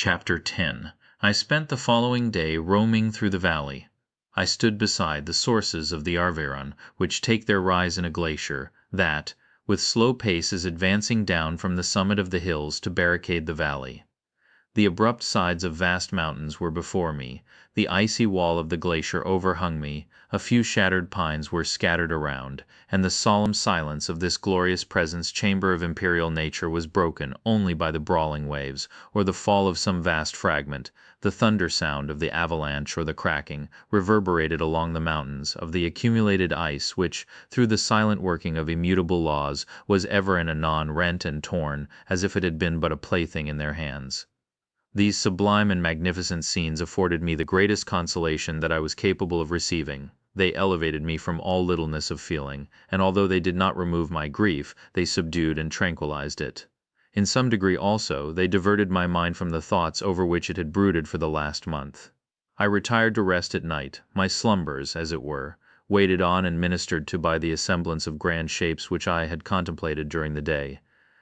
Chapter 10. I spent the following day roaming through the valley. I stood beside the sources of the Arveiron, which take their rise in a glacier, that, with slow pace is advancing down from the summit of the hills to barricade the valley. The abrupt sides of vast mountains were before me, the icy wall of the glacier overhung me, a few shattered pines were scattered around, and the solemn silence of this glorious presence chamber of imperial nature was broken only by the brawling waves, or the fall of some vast fragment, the thunder sound of the avalanche or the cracking, reverberated along the mountains, of the accumulated ice which, through the silent working of immutable laws, was ever and anon rent and torn, as if it had been but a plaything in their hands. These sublime and magnificent scenes afforded me the greatest consolation that I was capable of receiving. They elevated me from all littleness of feeling, and although they did not remove my grief, they subdued and tranquilized it. In some degree also, they diverted my mind from the thoughts over which it had brooded for the last month. I retired to rest at night, my slumbers, as it were, waited on and ministered to by the assemblance of grand shapes which I had contemplated during the day.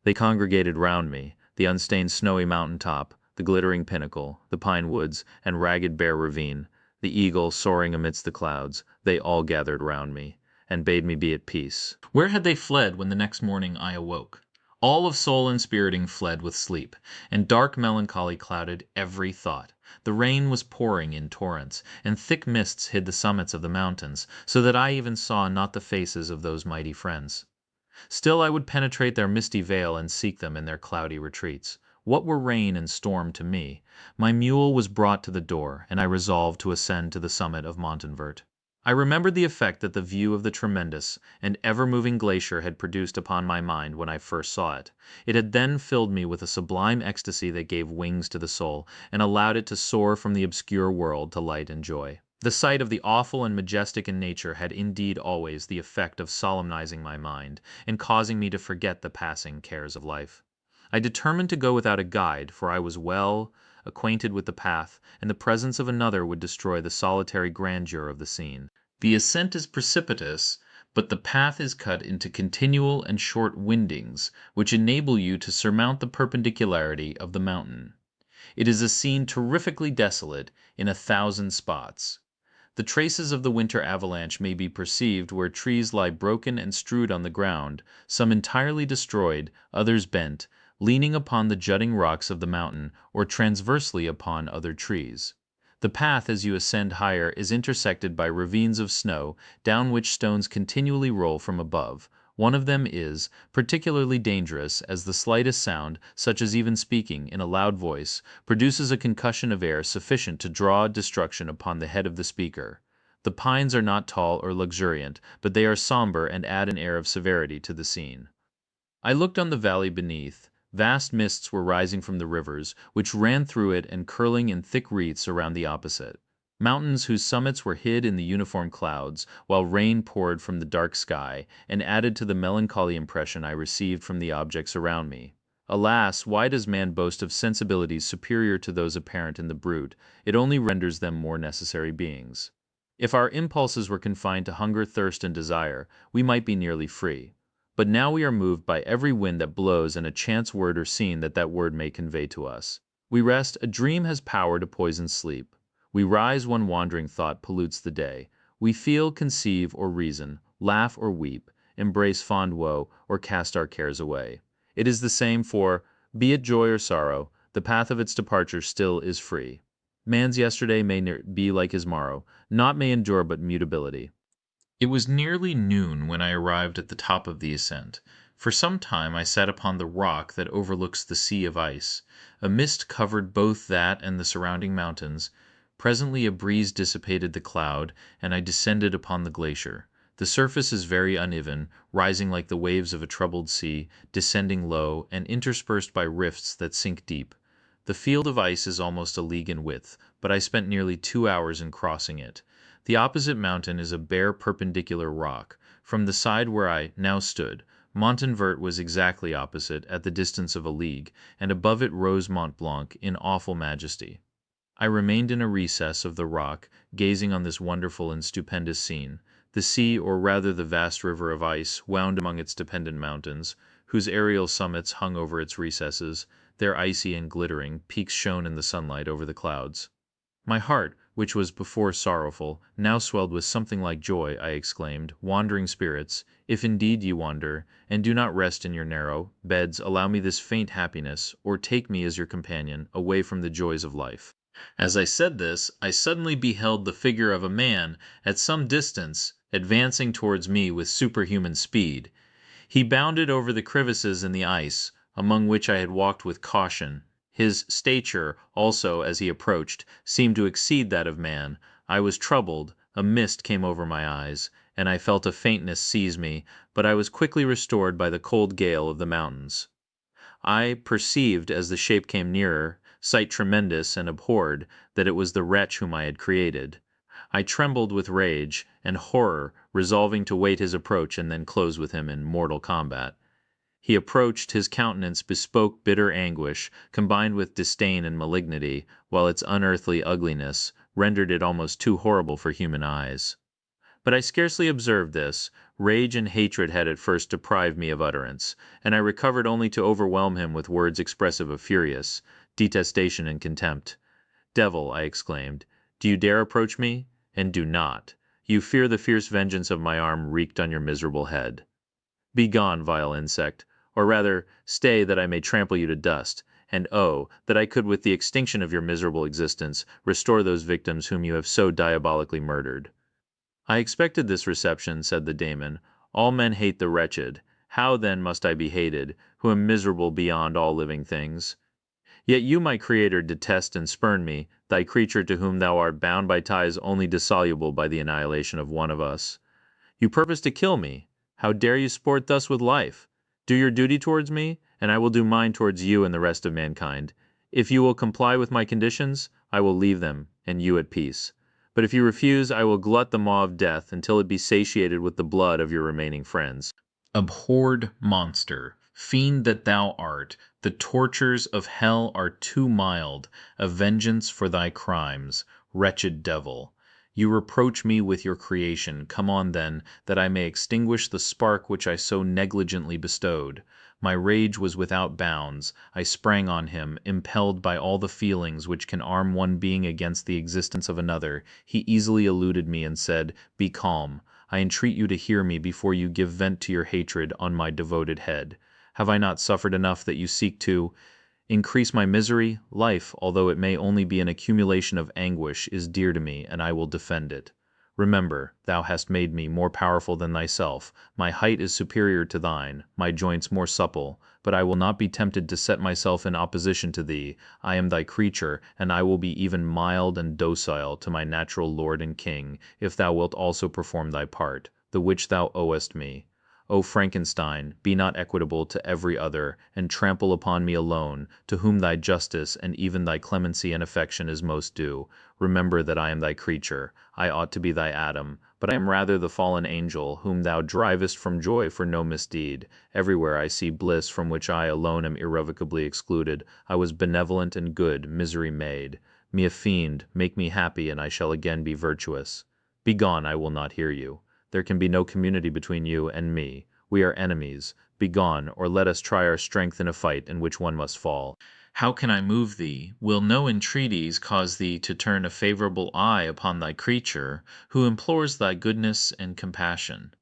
They congregated round me, the unstained snowy mountain top, the glittering pinnacle, the pine woods, and ragged bare ravine, the eagle soaring amidst the clouds, they all gathered round me, and bade me be at peace. Where had they fled when the next morning I awoke? All of soul inspiriting fled with sleep, and dark melancholy clouded every thought. The rain was pouring in torrents, and thick mists hid the summits of the mountains, so that I even saw not the faces of those mighty friends. Still I would penetrate their misty veil and seek them in their cloudy retreats. What were rain and storm to me? My mule was brought to the door, and I resolved to ascend to the summit of Montanvert. I remembered the effect that the view of the tremendous and ever-moving glacier had produced upon my mind when I first saw it. It had then filled me with a sublime ecstasy that gave wings to the soul, and allowed it to soar from the obscure world to light and joy. The sight of the awful and majestic in nature had indeed always the effect of solemnizing my mind, and causing me to forget the passing cares of life. I determined to go without a guide, for I was well acquainted with the path, and the presence of another would destroy the solitary grandeur of the scene. The ascent is precipitous, but the path is cut into continual and short windings, which enable you to surmount the perpendicularity of the mountain. It is a scene terrifically desolate in 1,000 spots. The traces of the winter avalanche may be perceived where trees lie broken and strewed on the ground, some entirely destroyed, others bent, leaning upon the jutting rocks of the mountain, or transversely upon other trees. The path as you ascend higher is intersected by ravines of snow, down which stones continually roll from above. One of them is particularly dangerous, as the slightest sound, such as even speaking in a loud voice, produces a concussion of air sufficient to draw destruction upon the head of the speaker. The pines are not tall or luxuriant, but they are somber and add an air of severity to the scene. I looked on the valley beneath. Vast mists were rising from the rivers, which ran through it and curling in thick wreaths around the opposite. Mountains whose summits were hid in the uniform clouds, while rain poured from the dark sky, and added to the melancholy impression I received from the objects around me. Alas, why does man boast of sensibilities superior to those apparent in the brute? It only renders them more necessary beings. If our impulses were confined to hunger, thirst, and desire, we might be nearly free. But now we are moved by every wind that blows and a chance word or scene that word may convey to us. We rest, a dream has power to poison sleep. We rise, one wandering thought pollutes the day. We feel, conceive, or reason, laugh or weep, embrace fond woe, or cast our cares away. It is the same, for, be it joy or sorrow, the path of its departure still is free. Man's yesterday may be like his morrow, naught may endure but mutability. It was nearly noon when I arrived at the top of the ascent. For some time I sat upon the rock that overlooks the sea of ice. A mist covered both that and the surrounding mountains. Presently a breeze dissipated the cloud, and I descended upon the glacier. The surface is very uneven, rising like the waves of a troubled sea, descending low, and interspersed by rifts that sink deep. The field of ice is almost a league in width, but I spent nearly 2 hours in crossing it. The opposite mountain is a bare perpendicular rock. From the side where I now stood, Montanvert was exactly opposite, at the distance of a league, and above it rose Mont Blanc in awful majesty. I remained in a recess of the rock, gazing on this wonderful and stupendous scene. The sea, or rather the vast river of ice, wound among its dependent mountains, whose aerial summits hung over its recesses. Their icy and glittering peaks shone in the sunlight over the clouds. My heart, which was before sorrowful, now swelled with something like joy. I exclaimed, "Wandering spirits, if indeed ye wander, and do not rest in your narrow beds, allow me this faint happiness, or take me as your companion, away from the joys of life." As I said this, I suddenly beheld the figure of a man at some distance, advancing towards me with superhuman speed. He bounded over the crevices in the ice, among which I had walked with caution. His stature, also, as he approached, seemed to exceed that of man. I was troubled, a mist came over my eyes, and I felt a faintness seize me, but I was quickly restored by the cold gale of the mountains. I perceived, as the shape came nearer, sight tremendous, and abhorred, that it was the wretch whom I had created. I trembled with rage and horror, resolving to wait his approach and then close with him in mortal combat. He approached, his countenance bespoke bitter anguish, combined with disdain and malignity, while its unearthly ugliness rendered it almost too horrible for human eyes. But I scarcely observed this. Rage and hatred had at first deprived me of utterance, and I recovered only to overwhelm him with words expressive of furious detestation and contempt. "Devil," I exclaimed, "do you dare approach me? And do not. You fear the fierce vengeance of my arm wreaked on your miserable head. Begone, vile insect, or rather, stay that I may trample you to dust, and oh, that I could with the extinction of your miserable existence restore those victims whom you have so diabolically murdered." "I expected this reception," said the daemon. "All men hate the wretched. How then must I be hated, who am miserable beyond all living things? Yet you, my creator, detest and spurn me, thy creature to whom thou art bound by ties only dissoluble by the annihilation of one of us. You purpose to kill me. How dare you sport thus with life? Do your duty towards me, and I will do mine towards you and the rest of mankind. If you will comply with my conditions, I will leave them, and you at peace. But if you refuse, I will glut the maw of death until it be satiated with the blood of your remaining friends." Abhorred monster, fiend that thou art, the tortures of hell are too mild a vengeance for thy crimes, wretched devil. You reproach me with your creation. Come on, then, that I may extinguish the spark which I so negligently bestowed. My rage was without bounds. I sprang on him, impelled by all the feelings which can arm one being against the existence of another. He easily eluded me and said, "Be calm. I entreat you to hear me before you give vent to your hatred on my devoted head. Have I not suffered enough that you seek to increase my misery? Life, although it may only be an accumulation of anguish, is dear to me, and I will defend it. Remember, thou hast made me more powerful than thyself. My height is superior to thine, my joints more supple, but I will not be tempted to set myself in opposition to thee. I am thy creature, and I will be even mild and docile to my natural lord and king, if thou wilt also perform thy part, the which thou owest me. O Frankenstein, be not equitable to every other, and trample upon me alone, to whom thy justice and even thy clemency and affection is most due. Remember that I am thy creature. I ought to be thy Adam, but I am rather the fallen angel, whom thou drivest from joy for no misdeed. Everywhere I see bliss from which I alone am irrevocably excluded. I was benevolent and good, misery made. Me a fiend, make me happy, and I shall again be virtuous. Begone, I will not hear you. There can be no community between you and me. We are enemies. Begone, or let us try our strength in a fight in which one must fall. How can I move thee? Will no entreaties cause thee to turn a favorable eye upon thy creature, who implores thy goodness and compassion?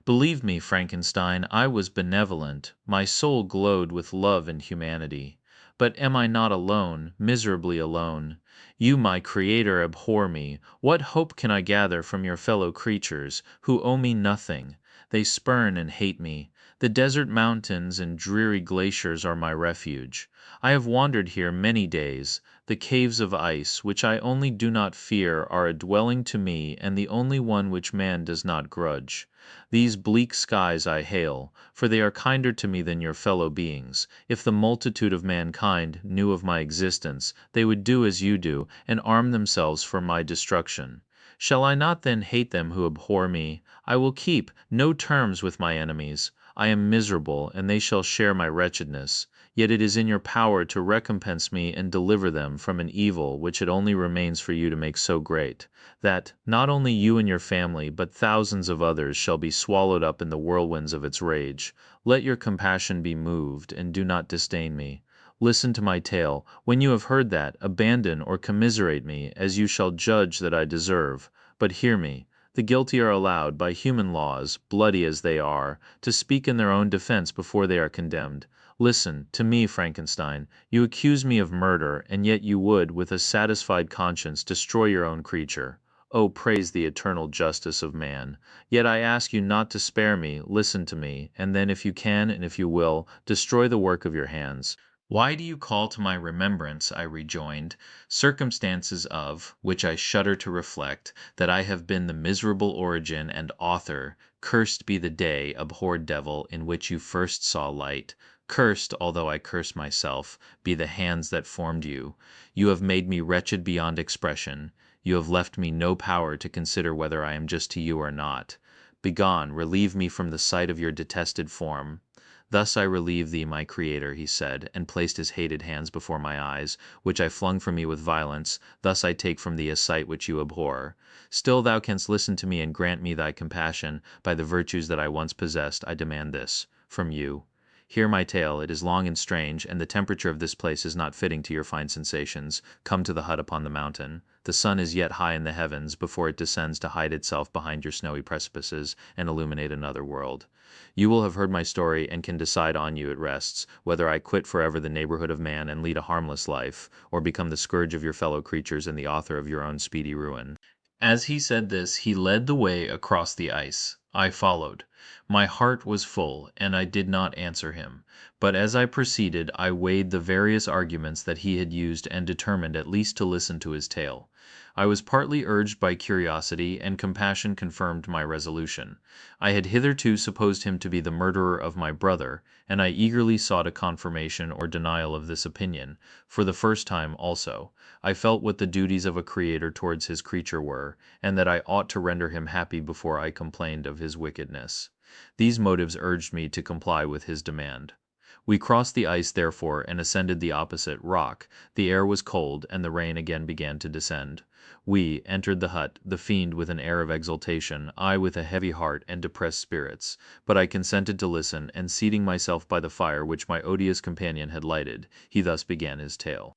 Believe me, Frankenstein, I was benevolent. My soul glowed with love and humanity. But am I not alone, miserably alone? You, my creator, abhor me. What hope can I gather from your fellow creatures, who owe me nothing? They spurn and hate me. The desert mountains and dreary glaciers are my refuge. I have wandered here many days. The caves of ice, which I only do not fear, are a dwelling to me, and the only one which man does not grudge. These bleak skies I hail, for they are kinder to me than your fellow beings. If the multitude of mankind knew of my existence, they would do as you do, and arm themselves for my destruction. Shall I not then hate them who abhor me? I will keep no terms with my enemies. I am miserable, and they shall share my wretchedness. Yet it is in your power to recompense me and deliver them from an evil which it only remains for you to make so great, that not only you and your family, but thousands of others shall be swallowed up in the whirlwinds of its rage. Let your compassion be moved, and do not disdain me. Listen to my tale. When you have heard that, abandon or commiserate me, as you shall judge that I deserve. But hear me. The guilty are allowed, by human laws, bloody as they are, to speak in their own defense before they are condemned. Listen to me, Frankenstein. You accuse me of murder, and yet you would, with a satisfied conscience, destroy your own creature. Oh, praise the eternal justice of man. Yet I ask you not to spare me, listen to me, and then if you can and if you will, destroy the work of your hands. Why do you call to my remembrance, I rejoined, circumstances of which I shudder to reflect, that I have been the miserable origin and author? Cursed be the day, abhorred devil, in which you first saw light. Cursed, although I curse myself, be the hands that formed you. You have made me wretched beyond expression. You have left me no power to consider whether I am just to you or not. Begone, relieve me from the sight of your detested form. Thus I relieve thee, my Creator, he said, and placed his hated hands before my eyes, which I flung from me with violence. Thus I take from thee a sight which you abhor. Still thou canst listen to me and grant me thy compassion. By the virtues that I once possessed, I demand this from you. Hear my tale, it is long and strange, and the temperature of this place is not fitting to your fine sensations. Come to the hut upon the mountain. The sun is yet high in the heavens before it descends to hide itself behind your snowy precipices and illuminate another world. You will have heard my story and can decide on you it rests, whether I quit forever the neighborhood of man and lead a harmless life, or become the scourge of your fellow creatures and the author of your own speedy ruin. As he said this, he led the way across the ice. I followed. My heart was full, and I did not answer him. But as I proceeded, I weighed the various arguments that he had used and determined at least to listen to his tale. I was partly urged by curiosity, and compassion confirmed my resolution. I had hitherto supposed him to be the murderer of my brother, and I eagerly sought a confirmation or denial of this opinion. For the first time, also, I felt what the duties of a creator towards his creature were, and that I ought to render him happy before I complained of his wickedness. These motives urged me to comply with his demand. We crossed the ice, therefore, and ascended the opposite rock. The air was cold, and the rain again began to descend. We entered the hut, the fiend with an air of exultation, I with a heavy heart and depressed spirits. But I consented to listen, and seating myself by the fire which my odious companion had lighted, he thus began his tale.